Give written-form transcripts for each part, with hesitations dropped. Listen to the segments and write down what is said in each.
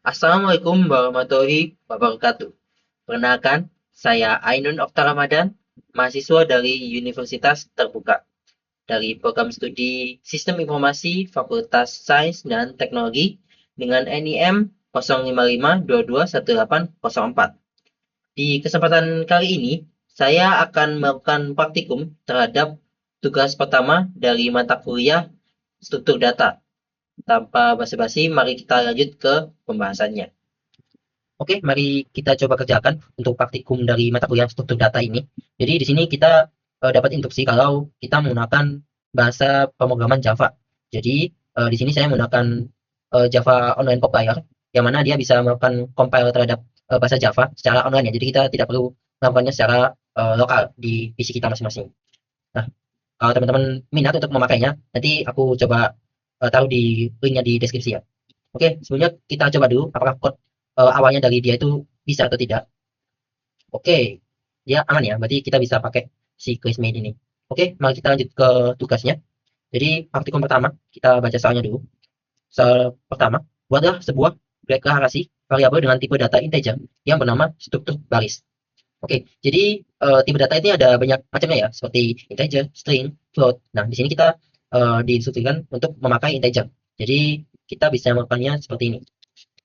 Assalamualaikum warahmatullahi wabarakatuh. Perkenalkan, saya Ainun Okta Ramadan, mahasiswa dari Universitas Terbuka dari program studi Sistem Informasi Fakultas Sains dan Teknologi dengan NIM 055221804. Di kesempatan kali ini, saya akan melakukan praktikum terhadap tugas pertama dari mata kuliah struktur data. Tanpa basa-basi, mari kita lanjut ke pembahasannya. Oke, mari kita coba kerjakan untuk praktikum dari mata kuliah struktur data ini. Jadi di sini kita dapat instruksi kalau kita menggunakan bahasa pemrograman Java. Jadi di sini saya menggunakan Java Online Compiler, yang mana dia bisa melakukan compile terhadap bahasa Java secara online ya. Jadi kita tidak perlu melakukannya secara lokal di PC kita masing-masing. Nah, kalau teman-teman minat untuk memakainya, nanti aku coba taruh di linknya di deskripsi ya. Oke, sebelumnya kita coba dulu apakah code awalnya dari dia itu bisa atau tidak. Oke, dia aman ya, berarti kita bisa pakai si classmate ini. Oke, mari kita lanjut ke tugasnya. Jadi praktikum pertama, kita baca soalnya dulu. Soal pertama, buatlah sebuah deklarasi variabel dengan tipe data integer yang bernama struktur baris. Oke, jadi tipe data ini ada banyak macamnya ya, seperti integer, string, float. Nah, di sini kita diinstruksikan untuk memakai integer. Jadi kita bisa melakukannya seperti ini.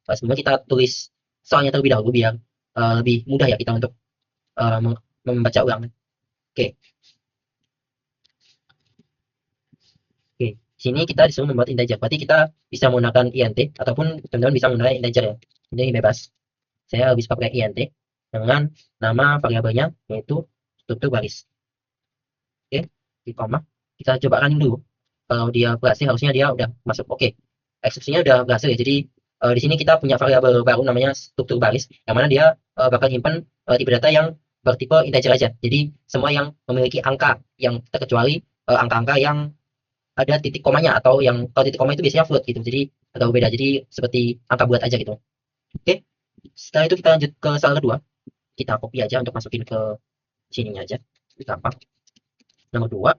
Sebelumnya kita tulis soalnya terlebih dahulu biar lebih mudah ya kita untuk membaca ulang. Oke, oke. Sini kita disuruh membuat integer. Berarti kita bisa menggunakan int ataupun teman-teman bisa menggunakan integer ya. Ini bebas. Saya habis pakai int dengan nama variabelnya yaitu struktur baris. Oke, di koma. Kita coba running dulu. Kalau dia berhasil harusnya dia udah masuk. Oke, eksekusinya udah berhasil ya. Jadi di sini kita punya variabel baru namanya struktur baris, yang mana dia bakal nyimpen tipe data yang bertipe integer aja. Jadi semua yang memiliki angka yang terkecuali angka-angka yang ada titik komanya, atau yang kalau titik koma itu biasanya float gitu. Jadi agak berbeda. Jadi seperti angka bulat aja gitu. Oke. Setelah itu kita lanjut ke soal kedua. Kita copy aja untuk masukin ke sininya aja. Gampang. Nomor dua,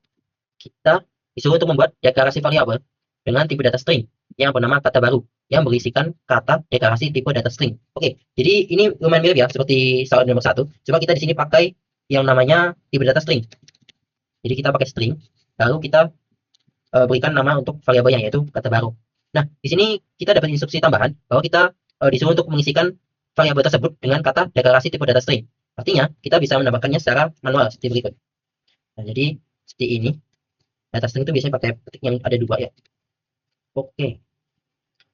kita disuruh untuk membuat deklarasi variabel dengan tipe data string yang bernama kata baru yang berisikan kata deklarasi tipe data string. Oke, jadi ini lumayan mirip ya seperti soal nomor satu. Cuma kita di sini pakai yang namanya tipe data string. Jadi kita pakai string, lalu kita berikan nama untuk variabelnya yaitu kata baru. Nah, di sini kita dapat instruksi tambahan bahwa kita disuruh untuk mengisikan variabel tersebut dengan kata deklarasi tipe data string. Artinya, kita bisa menambahkannya secara manual seperti berikut. Nah, jadi seperti ini. Data string itu biasanya pakai petik yang ada dua ya. Oke,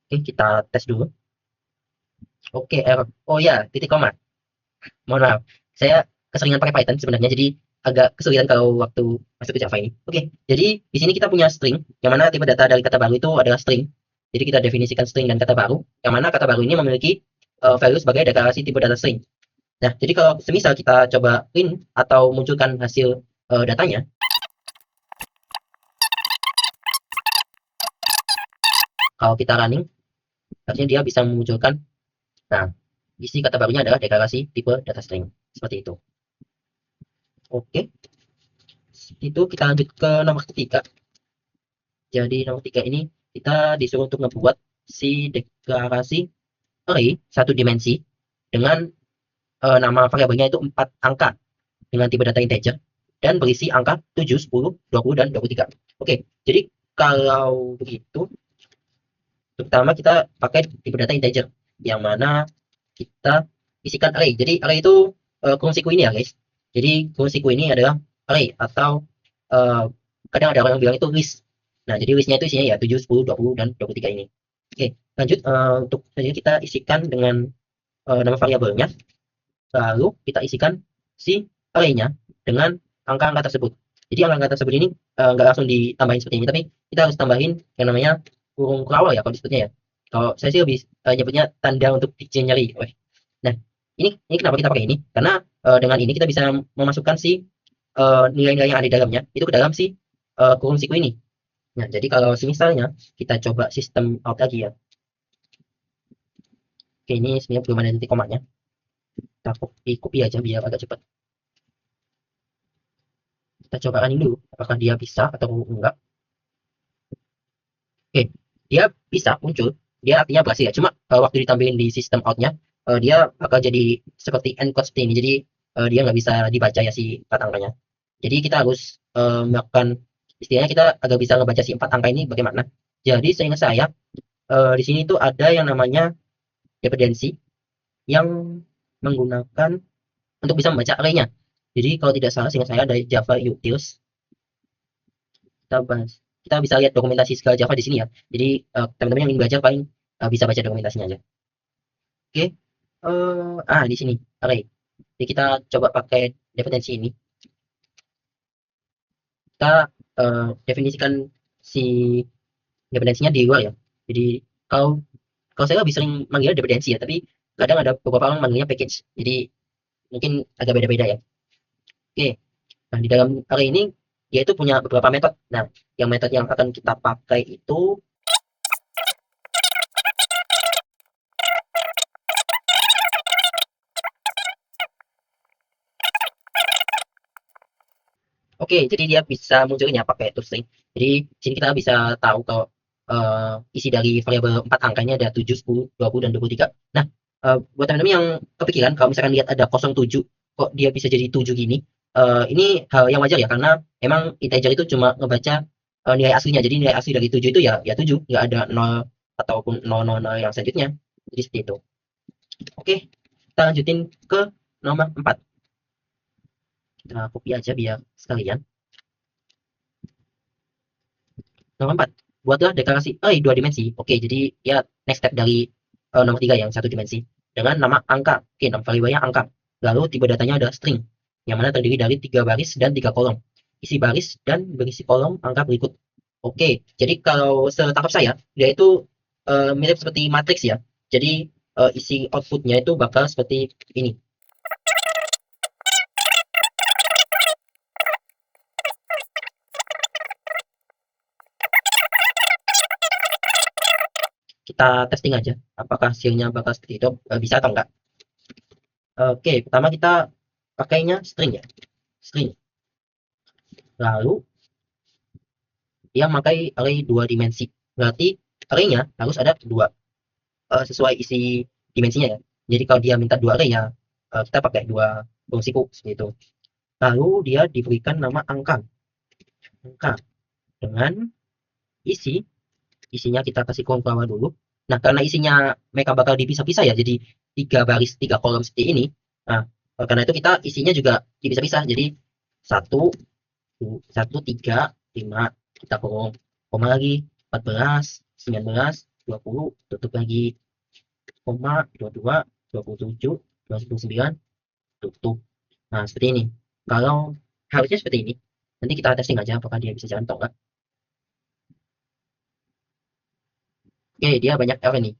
oke kita tes dulu. Oke, error. Oh ya, titik koma. Mohon maaf. Saya keseringan pakai Python sebenarnya, jadi agak kesulitan kalau waktu masuk ke Java ini. Oke, jadi di sini kita punya string, yang mana tipe data dari kata baru itu adalah string. Jadi kita definisikan string dan kata baru, yang mana kata baru ini memiliki value sebagai deklarasi tipe data string. Nah, jadi kalau semisal kita coba print atau munculkan hasil datanya, kalau kita running, harusnya dia bisa memunculkan. Nah, isi kata barunya adalah deklarasi tipe data string. Seperti itu. Oke, itu kita lanjut ke nomor ketiga. Jadi nomor tiga ini kita disuruh untuk ngebuat si deklarasi array satu dimensi dengan nama variabelnya itu 4 angka dengan tipe data integer dan berisi angka 7, 10, 20, dan 23. Oke, jadi kalau begitu, pertama kita pakai tipe data integer, yang mana kita isikan array. Jadi array itu kurung siku ini ya guys. Jadi kurung siku ini adalah array, atau uh, kadang ada orang yang bilang itu list. Nah, jadi listnya itu isinya ya 7, 10, 20, dan 23 ini. Oke, lanjut untuk selanjutnya kita isikan dengan nama variabelnya, lalu kita isikan si array-nya dengan angka-angka tersebut. Jadi angka-angka tersebut ini nggak langsung ditambahin seperti ini, tapi kita harus tambahin yang namanya kurung kerawal ya kalau disebutnya ya. Kalau saya sih lebih nyebutnya tanda untuk dictionary. Nah, ini kenapa kita pakai ini? Karena dengan ini kita bisa memasukkan si nilai-nilai yang ada di dalamnya itu ke dalam si kurung siku ini. Nah, jadi kalau misalnya kita coba sistem out lagi ya. Oke, ini sebenarnya belum ada titik komanya. Kita copy aja biar agak cepat. Kita coba running dulu, apakah dia bisa atau enggak. Oke, dia bisa muncul. dia artinya berhasil ya. Cuma waktu ditambahin di sistem outnya, dia bakal jadi seperti encode seperti ini. Jadi dia nggak bisa dibaca ya si 4 angkanya. Jadi kita harus melakukan istilahnya kita agak bisa ngebaca si 4 angka ini bagaimana. Jadi seingat saya di sini tuh ada yang namanya dependensi yang menggunakan untuk bisa membaca arraynya. Jadi kalau tidak salah seingat saya dari Java Utils kita bahas. Kita bisa lihat dokumentasi segala Java di sini ya. Jadi teman-teman yang ingin belajar paling bisa baca dokumentasinya aja. Oke. Di sini array. Jadi kita coba pakai dependensi ini. Kita definisikan si dependensinya di luar ya. Jadi kalau kalau saya lebih sering manggilnya dependensi ya, tapi kadang ada beberapa orang manggilnya package. Jadi mungkin agak beda-beda ya. Oke. Nah, di dalam array ini dia itu punya beberapa metode. Nah, yang metode yang akan kita pakai itu jadi dia bisa munculnya pakai toString. Jadi sini kita bisa tahu kalau isi dari variabel 4 angkanya ada 7, 10, 20, dan 23. Nah, buat teman-teman yang kepikiran kalau misalkan lihat ada 07, kok dia bisa jadi 7 gini, ini hal yang wajar ya, karena emang integer itu cuma ngebaca nilai aslinya. Jadi nilai asli dari 7 itu ya 7, nggak ada 0 ataupun 000 yang selanjutnya. Jadi seperti itu. Oke, kita lanjutin ke nomor 4. Kita copy aja biar sekalian. Nomor 4, buatlah deklarasi array 2 dimensi. Oke, jadi ya next step dari nomor 3 yang 1 dimensi. Dengan nama angka. Oke, nama variabelnya angka. Lalu tipe datanya ada string, yang mana terdiri dari 3 baris dan 3 kolom. Isi baris dan berisi kolom angka berikut. Oke, jadi kalau setangkap saya, dia itu mirip seperti matriks ya. Jadi isi outputnya itu bakal seperti ini. Kita testing aja apakah hasilnya bakal seperti itu, bisa atau enggak. Oke, pertama kita pakainya string ya, string. Lalu dia memakai array 2 dimensi. Berarti arraynya harus ada 2 sesuai isi dimensinya ya. Jadi kalau dia minta 2 array ya kita pakai 2 fungsiku seperti itu. Lalu dia diberikan nama angka. Angka dengan isinya kita kasih kolom bawah dulu. Nah, karena isinya mereka bakal dipisah-pisah ya, jadi 3 baris 3 kolom seperti ini. Nah, karena itu kita isinya juga dipisah-pisah. Jadi 1, 1, 3, 5, kita koma lagi, 14, 19, 20, tutup lagi, koma, 22, 27, 29, tutup. Nah, seperti ini. Kalau harusnya seperti ini, nanti kita testing aja apakah dia bisa jalan atau enggak. Oke, dia banyak error nih.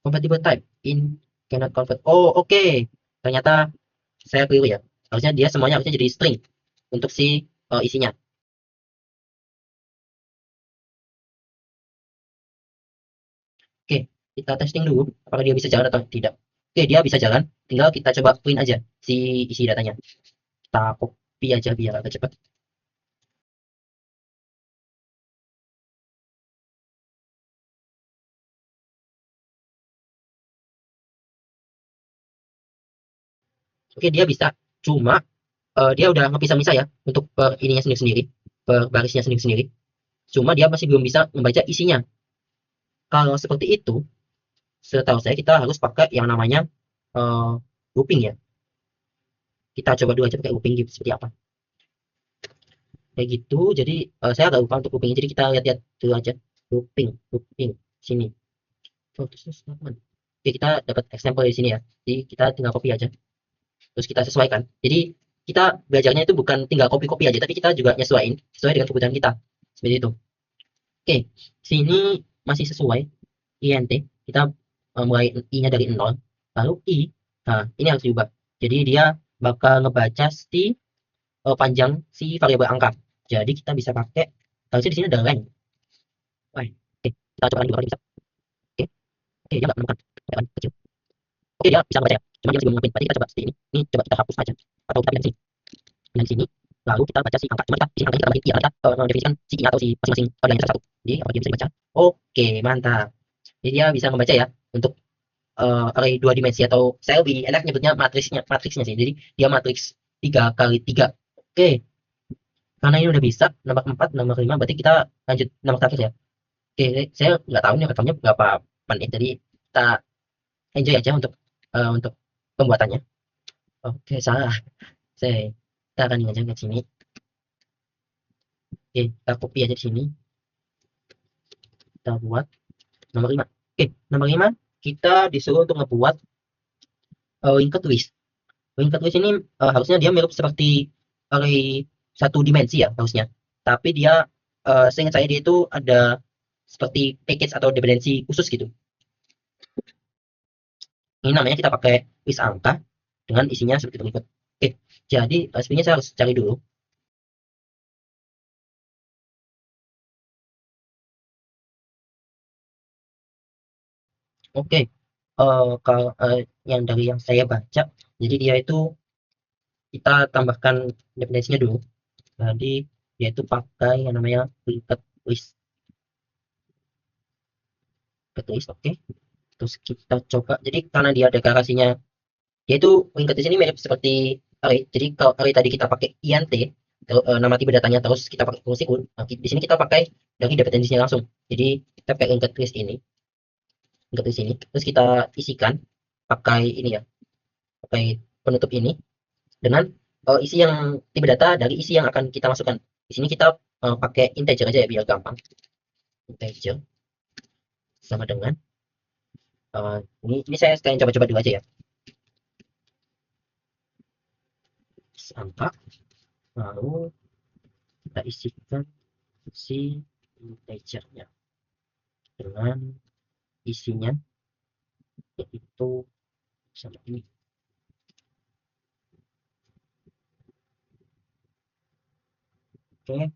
Compatible type in cannot convert. Oh, oke. Ternyata saya keliru ya. Harusnya dia semuanya harusnya jadi string untuk si isinya. Oke, kita testing dulu apakah dia bisa jalan atau tidak. Oke, dia bisa jalan. Tinggal kita coba print aja si isi datanya. Kita copy aja biar agak cepat. Oke, dia bisa. Cuma dia udah ngepisah-misah ya untuk per ininya sendiri-sendiri, per barisnya sendiri-sendiri. Cuma dia masih belum bisa membaca isinya. Kalau seperti itu, setahu saya kita harus pakai yang namanya looping ya. Kita coba dulu aja pakai looping gitu seperti apa. Kayak gitu. Jadi saya agak lupa untuk looping. Jadi kita lihat-lihat dulu aja. Looping sini. Oh, terus teman. Oke, kita dapat example di sini ya. Jadi kita tinggal copy aja. Terus kita sesuaikan. Jadi kita belajarnya itu bukan tinggal copy-copy aja, tapi kita juga nyesuaiin sesuai dengan kebutuhan kita. Seperti itu. Oke, sini masih sesuai int. Kita mulai i-nya dari 0. Lalu i. Nah, ini harus diubah. Jadi dia bakal ngebaca si panjang si variabel angka. Jadi kita bisa pakai, harusnya di sini ada length. Oke, kita coba juga kalau bisa. Oke, oke, dia nggak menemukan variabel kecil. Oke, dia bisa membaca ya. Cuma dia masih belum ngapain. Berarti kita coba seperti ini. Ini coba kita hapus aja. Atau kita pilih di sini. Pilih di sini. Lalu kita baca si angka. Cuma kita di sini angkanya kita tambahin i, kita definisikan si i atau si masing-masing variabel satu. Jadi apa dia bisa dibaca? Oke, mantap. Jadi dia bisa membaca ya untuk array 2 dimensi, atau saya lebih enak nyebutnya matriksnya sih. Jadi dia matriks 3 kali 3. Oke, karena ini udah bisa nambah 4, nambah 5, berarti kita lanjut nambah terakhir ya. Oke, saya nggak tahu nih rekamnya berapa menit, jadi kita enjoy aja untuk pembuatannya. Oke, salah. Kita akan aja ke sini. Oke, kita copy aja di sini. Kita buat nomor 5. Oke, nomor 5 kita disuruh untuk ngebuat linked list. Linked list ini harusnya dia mirip seperti array satu dimensi ya harusnya. Tapi dia seingat saya dia itu ada seperti package atau dependensi khusus gitu. Ini namanya kita pakai list angka dengan isinya seperti berikut. Oke, jadi sebenarnya saya harus cari dulu. Oke, kalau yang dari yang saya baca, jadi dia itu kita tambahkan dependensinya dulu. Jadi dia itu pakai yang namanya linked list. Linked oke. Terus kita coba. Jadi karena dia deklarasinya, dia itu linked list ini mirip seperti array. Jadi kalau array tadi kita pakai int, nama tipe datanya, terus kita pakai fungsi un. Nah, di sini kita pakai dari dependensinya langsung. Jadi kita pakai linked list ini, linked list ini. Terus kita isikan pakai ini ya, pakai penutup ini dengan isi yang tipe data dari isi yang akan kita masukkan. Di sini kita pakai integer aja ya biar gampang. Integer sama dengan ini saya sekalian coba-coba dulu aja ya. Angka, lalu kita isikan si integernya dengan isinya, yaitu sama ini. Oke,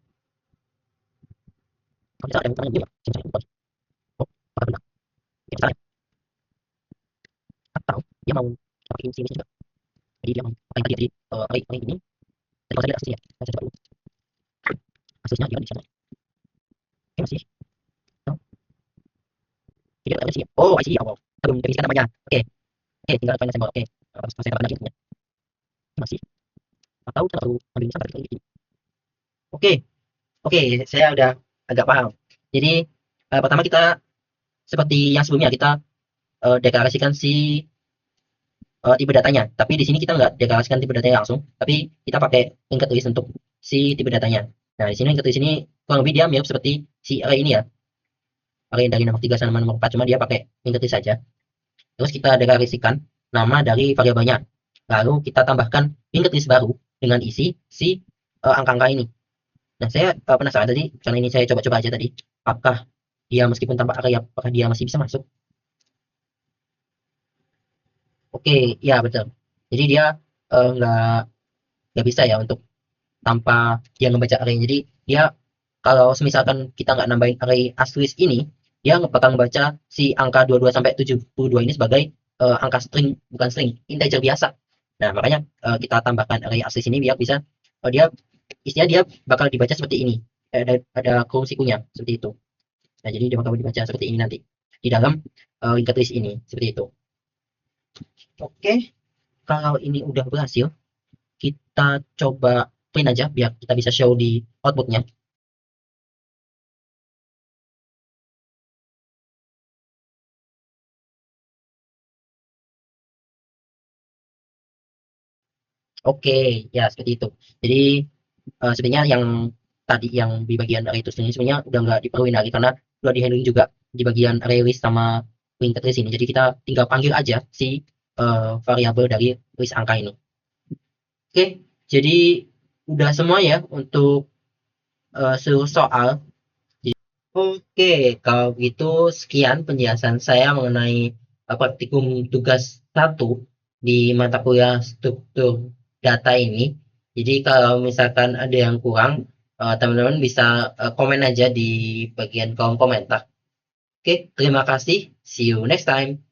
kalau kita ada yang dia oh, apa benar? Ya, salah. Atau dia mau pakai sini juga. Jadi dia mau pakai tadi, jadi array ini. Tadi kalau saya lihat aslinya, saya coba dulu. Aslinya dia di sana. Oke, masih. No. Jadi ada sih. Oh, I see. Oh, belum definisikan namanya. Oke, oke, tinggal find symbol. Oke, saya tambah lagi masih. Atau kita perlu ambil misal dari ini. Oke, oke, saya udah agak paham. Jadi pertama kita seperti yang sebelumnya kita deklarasikan si tipe datanya. Tapi di sini kita nggak deklarasikan tipe datanya langsung, tapi kita pakai linked list untuk si tipe datanya. Nah, di sini linked list ini kurang lebih dia mirip seperti si array ini ya. Array dari nomor 3 sama nomor 4, cuma dia pakai linked list saja. Terus kita deklarasikan nama dari variabelnya. Lalu kita tambahkan linked list baru dengan isi si angka-angka ini. Nah, saya penasaran tadi, karena ini saya coba-coba aja tadi, apakah dia meskipun tanpa array, apakah dia masih bisa masuk? Oke, ya betul. Jadi dia nggak bisa ya untuk tanpa dia ngebaca array. Jadi dia kalau misalkan kita nggak nambahin array asterisk ini, dia bakal ngebaca si angka 22 sampai 72 ini sebagai angka string, bukan string, integer biasa. Nah, makanya kita tambahkan array asterisk ini biar bisa dia istilah dia bakal dibaca seperti ini. Ada kurung sikunya seperti itu. Nah, jadi dia bakal dibaca seperti ini nanti di dalam linked list ini seperti itu. Oke, kalau ini udah berhasil, kita coba print aja biar kita bisa show di outputnya. Oke, ya seperti itu. Jadi sebenarnya yang tadi yang di bagian array itu sebenarnya udah nggak diperluin lagi karena udah di handling juga di bagian array list sama linked list ini. Jadi kita tinggal panggil aja si variabel dari list angka ini. Oke, jadi udah semua ya untuk seluruh soal. Oke, kalau gitu sekian penjelasan saya mengenai praktikum tugas 1 di mata kuliah struktur data ini. Jadi kalau misalkan ada yang kurang, teman-teman bisa komen aja di bagian kolom komentar. Oke, terima kasih. See you next time.